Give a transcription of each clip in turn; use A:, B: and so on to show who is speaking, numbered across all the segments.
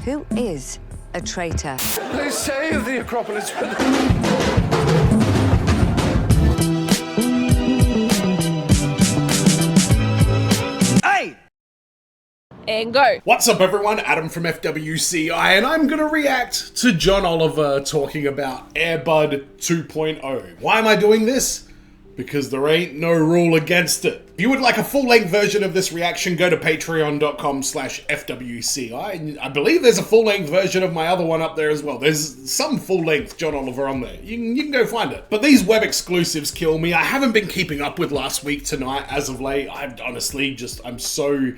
A: Who is a traitor?
B: They say the Acropolis. Hey!
C: And go.
D: What's up everyone, Adam from FWCI, and I'm gonna react to John Oliver talking about Air Bud 2.0. Why am I doing this? Because there ain't no rule against it. If you would like a full-length version of this reaction, go to patreon.com/FWCI, and I believe there's a full-length version of my other one up there as well. There's some full-length John Oliver on there. You can go find it. But these web exclusives kill me. I haven't been keeping up with Last Week Tonight as of late. I'm so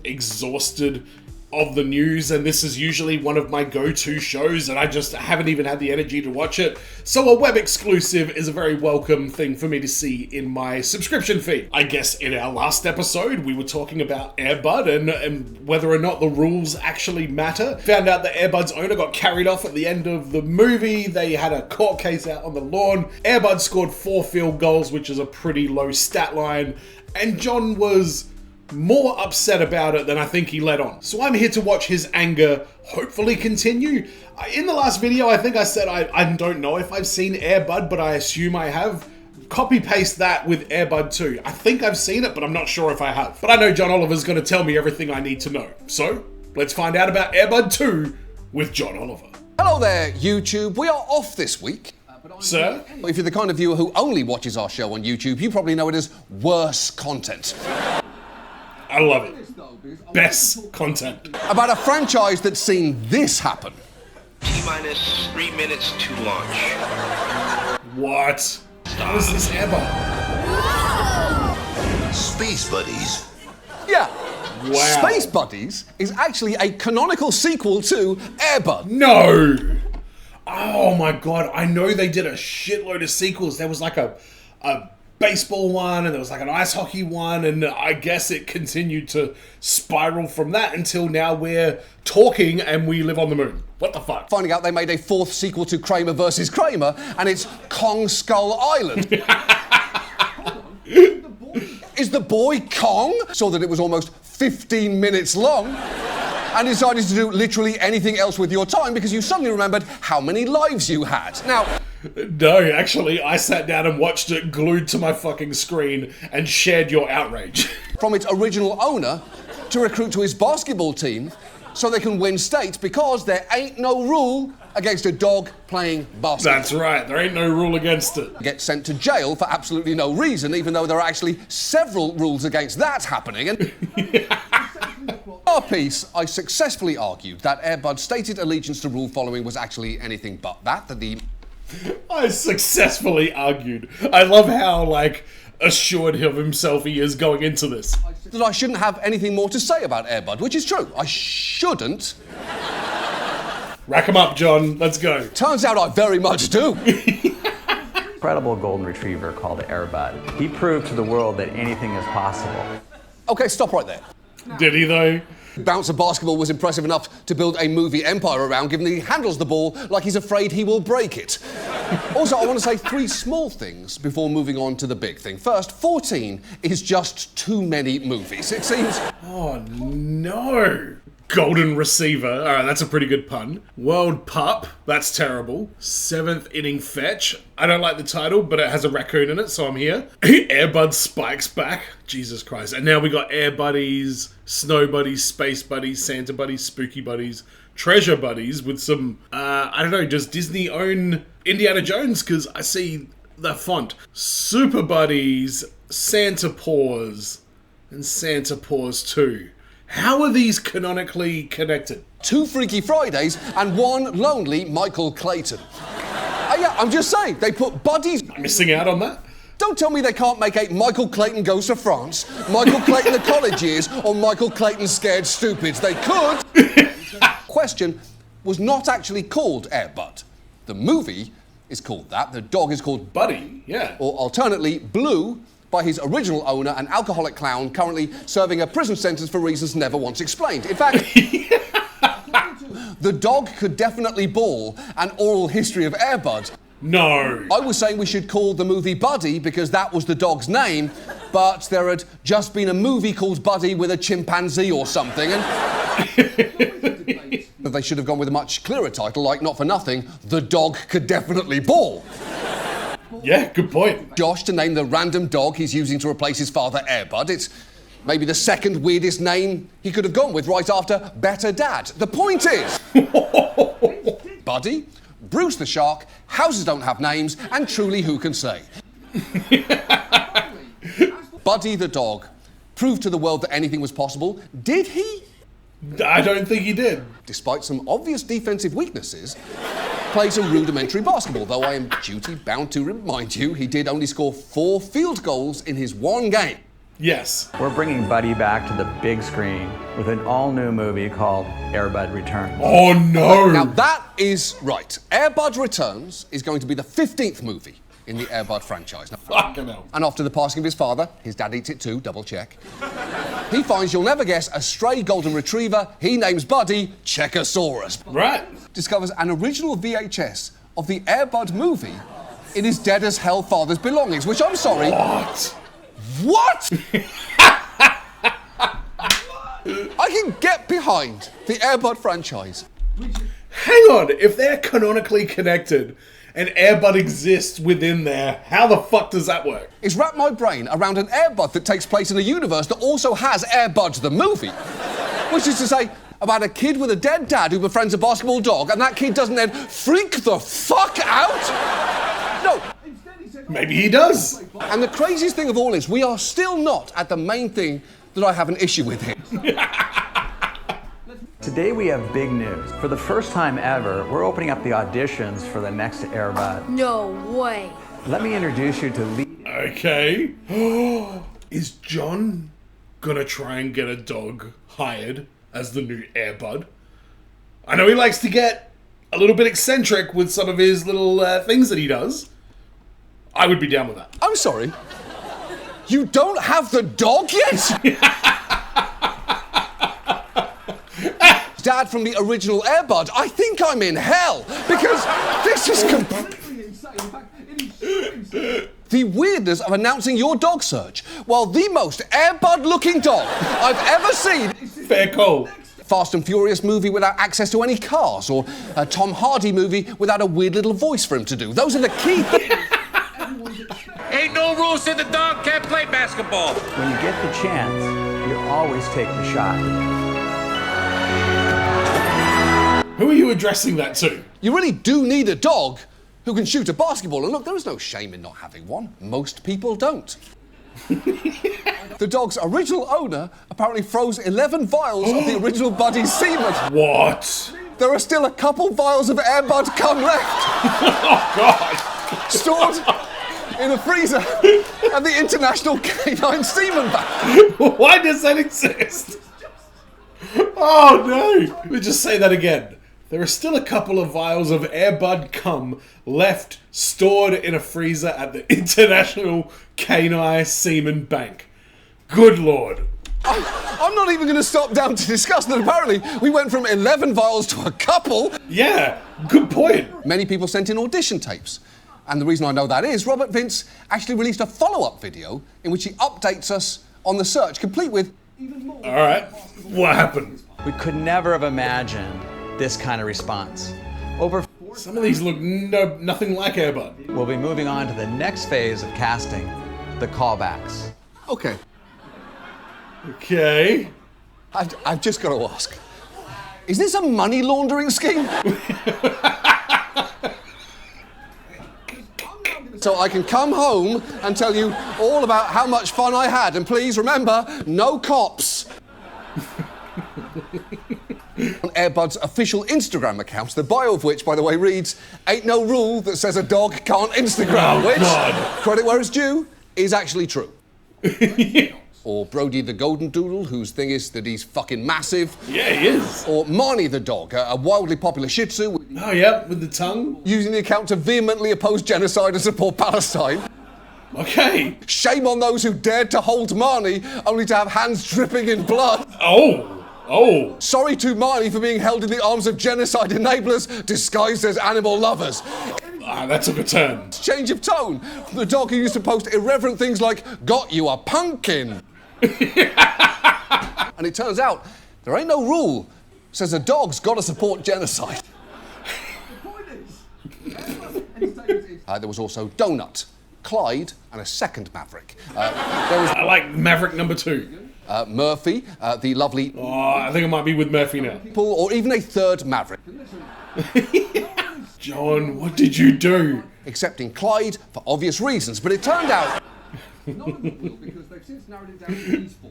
D: exhausted of the news, and this is usually one of my go-to shows, and I just haven't even had the energy to watch it. So a web exclusive is a very welcome thing for me to see in my subscription feed. I guess in our last episode, we were talking about Air Bud and whether or not the rules actually matter. Found out that Air Bud's owner got carried off at the end of the movie. They had a court case out on the lawn. Air Bud scored 4 field goals, which is a pretty low stat line, and John was more upset about it than I think he let on. So I'm here to watch his anger hopefully continue. In the last video, I think I said I don't know if I've seen Air Bud, but I assume I have. Copy paste that with Air Bud 2. I think I've seen it, but I'm not sure if I have. But I know John Oliver's going to tell me everything I need to know. So let's find out about Air Bud 2 with John Oliver.
E: Hello there, YouTube. We are off this week.
D: Sir?
E: If you're the kind of viewer who only watches our show on YouTube, you probably know it as worse content.
D: I love it. Best content.
E: About a franchise that's seen this happen.
F: T-minus 3 minutes to launch.
D: What? How is this Air Bud?
F: Space Buddies.
E: Yeah.
D: Wow.
E: Space Buddies is actually a canonical sequel to Air Bud.
D: No! Oh my god, I know they did a shitload of sequels. There was like a baseball one, and there was like an ice hockey one, and I guess it continued to spiral from that until now we're talking and we live on the moon. What the fuck?
E: Finding out they made a 4th sequel to Kramer vs. Kramer, and it's Kong Skull Island. Is the boy Kong? Saw that it was almost 15 minutes long, and decided to do literally anything else with your time because you suddenly remembered how many lives you had. Now,
D: no, actually, I sat down and watched it glued to my fucking screen and shared your outrage.
E: From its original owner to recruit to his basketball team so they can win states because there ain't no rule against a dog playing basketball.
D: That's right, there ain't no rule against it.
E: Get sent to jail for absolutely no reason, even though there are actually several rules against that happening. And our piece, I successfully argued that Air Bud's stated allegiance to rule following was actually anything but that the...
D: I successfully argued. I love how, assured of himself he is going into this.
E: That I shouldn't have anything more to say about Air Bud, which is true. I shouldn't.
D: Rack 'em up, John. Let's go.
E: Turns out I very much do.
G: Incredible golden retriever called Air Bud. He proved to the world that anything is possible.
E: Okay, stop right there.
D: Did he, though?
E: Bouncer basketball was impressive enough to build a movie empire around, given that he handles the ball like he's afraid he will break it. Also, I want to say 3 small things before moving on to the big thing. First, 14 is just too many movies. It seems...
D: Oh, no. Golden receiver. All right, that's a pretty good pun. World pup. That's terrible. 7th inning fetch. I don't like the title, but it has a raccoon in it, so I'm here. Air Bud spikes back. Jesus Christ. And now we got Air Buddies, Snow Buddies, Space Buddies, Santa Buddies, Spooky Buddies, Treasure Buddies with some, I don't know, does Disney own Indiana Jones? Because I see the font. Super Buddies, Santa Paws, and Santa Paws 2. How are these canonically connected?
E: 2 Freaky Fridays and 1 lonely Michael Clayton. Yeah, I'm just saying, they put buddies...
D: Missing out on that?
E: Don't tell me they can't make a Michael Clayton Goes to France, Michael Clayton The College Years, or Michael Clayton Scared Stupids. They could. Question was not actually called Air Bud. The movie is called that. The dog is called
D: Buddy, yeah.
E: Or alternately, Blue, by his original owner, an alcoholic clown currently serving a prison sentence for reasons never once explained. In fact, the dog could definitely ball an oral history of Air Bud.
D: No.
E: I was saying we should call the movie Buddy because that was the dog's name, but there had just been a movie called Buddy with a chimpanzee or something, and... they should have gone with a much clearer title, like, not for nothing, The Dog Could Definitely Ball.
D: Yeah, good point.
E: Josh to name the random dog he's using to replace his father, Air Bud. It's maybe the second weirdest name he could have gone with, right after Better Dad. The point is... Buddy, Bruce the Shark, Houses Don't Have Names, and Truly Who Can Say? Buddy the dog proved to the world that anything was possible. Did he?
D: I don't think he did.
E: Despite some obvious defensive weaknesses, plays some rudimentary basketball, though I am duty-bound to remind you he did only score 4 field goals in his one game.
D: Yes.
G: We're bringing Buddy back to the big screen with an all-new movie called Air Bud Returns.
D: Oh, no.
E: Now, that is right. Air Bud Returns is going to be the 15th movie in the Air Bud franchise. Now,
D: Fucking hell.
E: and after the passing of his father, his dad eats it too, double check, he finds, you'll never guess, a stray golden retriever he names Buddy Checkosaurus.
D: Right.
E: Discovers an original VHS of the Air Bud movie in his dead-as-hell father's belongings, which, I'm sorry...
D: What?
E: What? I can get behind the Air Bud franchise.
D: Hang on, if they're canonically connected and Air Bud exists within there, how the fuck does that work?
E: It's wrapped my brain around an Air Bud that takes place in a universe that also has Air Bud the movie. Which is to say, about a kid with a dead dad who befriends a basketball dog, and that kid doesn't then freak the fuck out? No.
D: Maybe he does.
E: And the craziest thing of all is, we are still not at the main thing that I have an issue with here.
G: Today we have big news. For the first time ever, we're opening up the auditions for the next Air Bud.
H: No way.
G: Let me introduce you to lead...
D: Okay. Is John gonna try and get a dog hired as the new Air Bud? I know he likes to get a little bit eccentric with some of his little things that he does. I would be down with that.
E: I'm sorry. You don't have the dog yet? Dad from the original Air Bud, I think I'm in hell, because this is the weirdness of announcing your dog search while the most Air Bud looking dog I've ever seen.
D: Fair call.
E: Fast and Furious movie without access to any cars, or a Tom Hardy movie without a weird little voice for him to do. Those are the key things.
I: Ain't no rules that the dog can't play basketball.
G: When you get the chance, you always take the shot.
D: Who are you addressing that to?
E: You really do need a dog who can shoot a basketball. And look, there is no shame in not having one. Most people don't. The dog's original owner apparently froze 11 vials of the original Buddy's semen.
D: What?
E: There are still a couple vials of Air Bud cum left.
D: Oh, God.
E: Stored in a freezer at the International Canine Semen Bank.
D: Why does that exist? Oh, no. Let me just say that again. There are still a couple of vials of Air Bud cum left stored in a freezer at the International Canine Semen Bank. Good Lord.
E: I'm not even going to stop down to discuss that apparently we went from 11 vials to a couple.
D: Yeah, good point.
E: Many people sent in audition tapes. And the reason I know that is Robert Vince actually released a follow-up video in which he updates us on the search, complete with...
D: All right, what happened?
G: We could never have imagined this kind of response.
D: Some of these look nothing like Air Bud.
G: We'll be moving on to the next phase of casting, the callbacks.
E: Okay.
D: Okay.
E: I've just got to ask. Is this a money laundering scheme? So I can come home and tell you all about how much fun I had. And please remember, no cops. On Air Bud's official Instagram account, the bio of which, by the way, reads, "Ain't no rule that says a dog can't Instagram,"
D: Oh,
E: which,
D: God.
E: credit where it's due, is actually true. Or Brody the Golden Doodle, whose thing is that he's fucking massive.
D: Yeah, he is.
E: Or Marnie the dog, a wildly popular Shih Tzu.
D: Oh, yeah, with the tongue.
E: Using the account to vehemently oppose genocide and support Palestine.
D: Okay.
E: Shame on those who dared to hold Marnie, only to have hands dripping in blood.
D: Oh.
E: Sorry to Marnie for being held in the arms of genocide enablers disguised as animal lovers.
D: That took a turn.
E: Change of tone from the dog who used to post irreverent things like, "Got you a pumpkin." And it turns out, there ain't no rule says a dog's got to support genocide. There was also Donut, Clyde, and a second Maverick. There was
D: I like Maverick number 2.
E: Murphy, the lovely
D: Oh, I think I might be with Murphy now.
E: Paul, or even a third Maverick.
D: John, what did you do?
E: Accepting Clyde for obvious reasons, but it turned out...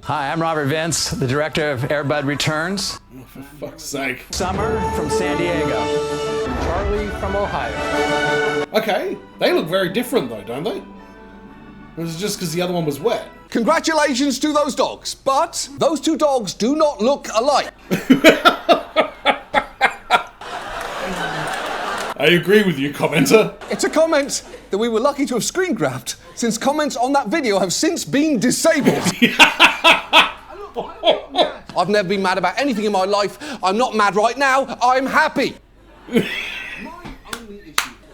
G: Hi, I'm Robert Vince, the director of Air Bud Returns.
D: Oh, for fuck's sake.
G: Summer from San Diego. Charlie from Ohio.
D: Okay, they look very different though, don't they? Or was it just because the other one was wet?
E: Congratulations to those dogs, but those two dogs do not look alike.
D: I agree with you, commenter.
E: It's a comment that we were lucky to have screen grabbed, since comments on that video have since been disabled. I've never been mad about anything in my life. I'm not mad right now. I'm happy.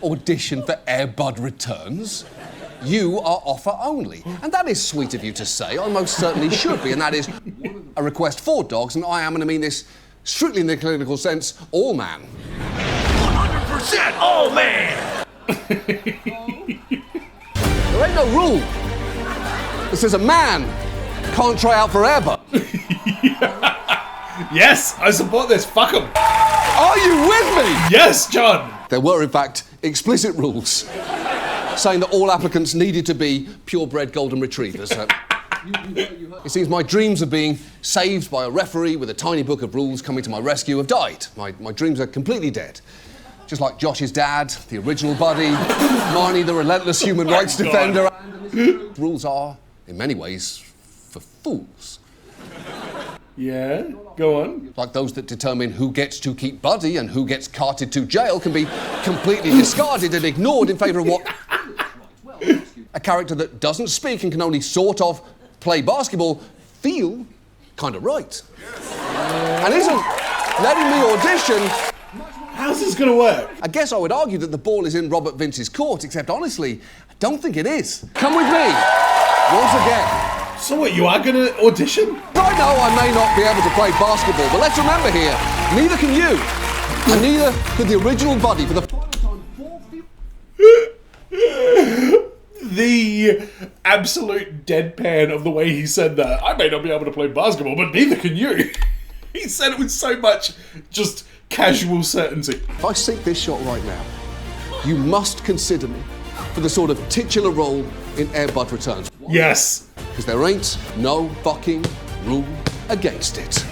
E: Audition for Air Bud Returns? You are offer only. And that is sweet of you to say. I most certainly should be. And that is a request for dogs. And I am going to mean this strictly in the clinical sense, all man.
I: 100% all man!
E: There ain't no rule that says a man can't try out for Air Bud.
D: Yes, I support this. Fuck them.
E: Are you with me?
D: Yes, John.
E: There were, in fact, explicit rules saying that all applicants needed to be purebred golden retrievers. It seems my dreams of being saved by a referee with a tiny book of rules coming to my rescue have died. My dreams are completely dead. Just like Josh's dad, the original Buddy, Marnie, the relentless human rights defender. Rules are, in many ways, for fools.
D: Yeah, go on.
E: Like those that determine who gets to keep Buddy and who gets carted to jail can be completely discarded and ignored in favour of what... a character that doesn't speak and can only sort of play basketball feel kind of right. And isn't letting me audition...
D: How's this gonna work?
E: I guess I would argue that the ball is in Robert Vince's court, except honestly, I don't think it is. Come with me, once again.
D: So what, you are gonna audition?
E: I know I may not be able to play basketball, but let's remember here, neither can you, and neither could the original Buddy for the first time.
D: The absolute deadpan of the way he said that. I may not be able to play basketball, but neither can you. He said it with so much just casual certainty.
E: If I seek this shot right now, you must consider me for the sort of titular role in Air Bud Returns.
D: Yes.
E: Because there ain't no fucking rule against it.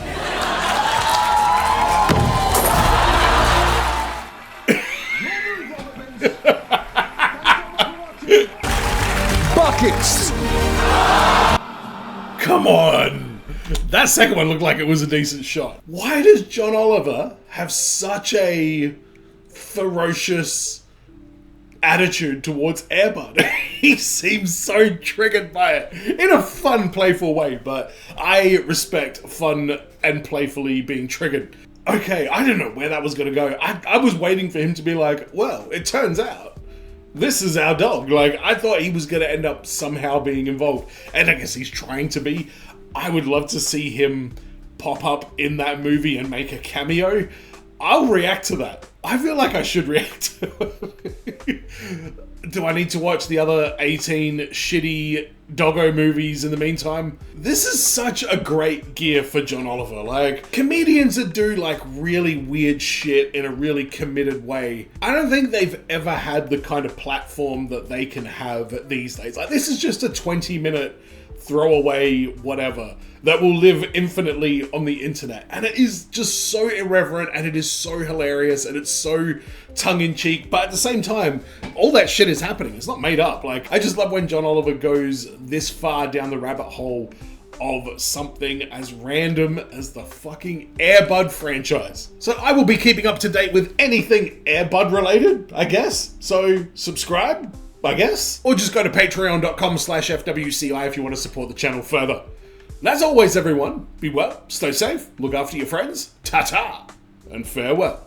E: Buckets!
D: Come on. That second one looked like it was a decent shot. Why does John Oliver have such a ferocious attitude towards Air Bud? He seems so triggered by it in a fun, playful way, but I respect fun and playfully being triggered. Okay, I didn't know where that was going to go. I was waiting for him to be like, well, it turns out this is our dog. Like, I thought he was going to end up somehow being involved, and I guess he's trying to be. I would love to see him pop up in that movie and make a cameo. I'll react to that. I feel like I should react to it. Do I need to watch the other 18 shitty doggo movies in the meantime? This is such a great gear for John Oliver. Like, comedians that do like really weird shit in a really committed way, I don't think they've ever had the kind of platform that they can have these days. Like, this is just a 20-minute throwaway whatever that will live infinitely on the internet, and it is just so irreverent, and it is so hilarious, and it's so tongue-in-cheek, but at the same time all that shit is happening. It's not made up. Like, I just love when John Oliver goes this far down the rabbit hole of something as random as the fucking Air Bud franchise. So I will be keeping up to date with anything Air Bud related, I guess. So subscribe, I guess. Or just go to patreon.com/FWCI if you want to support the channel further. And as always, everyone, be well, stay safe, look after your friends, ta-ta, and farewell.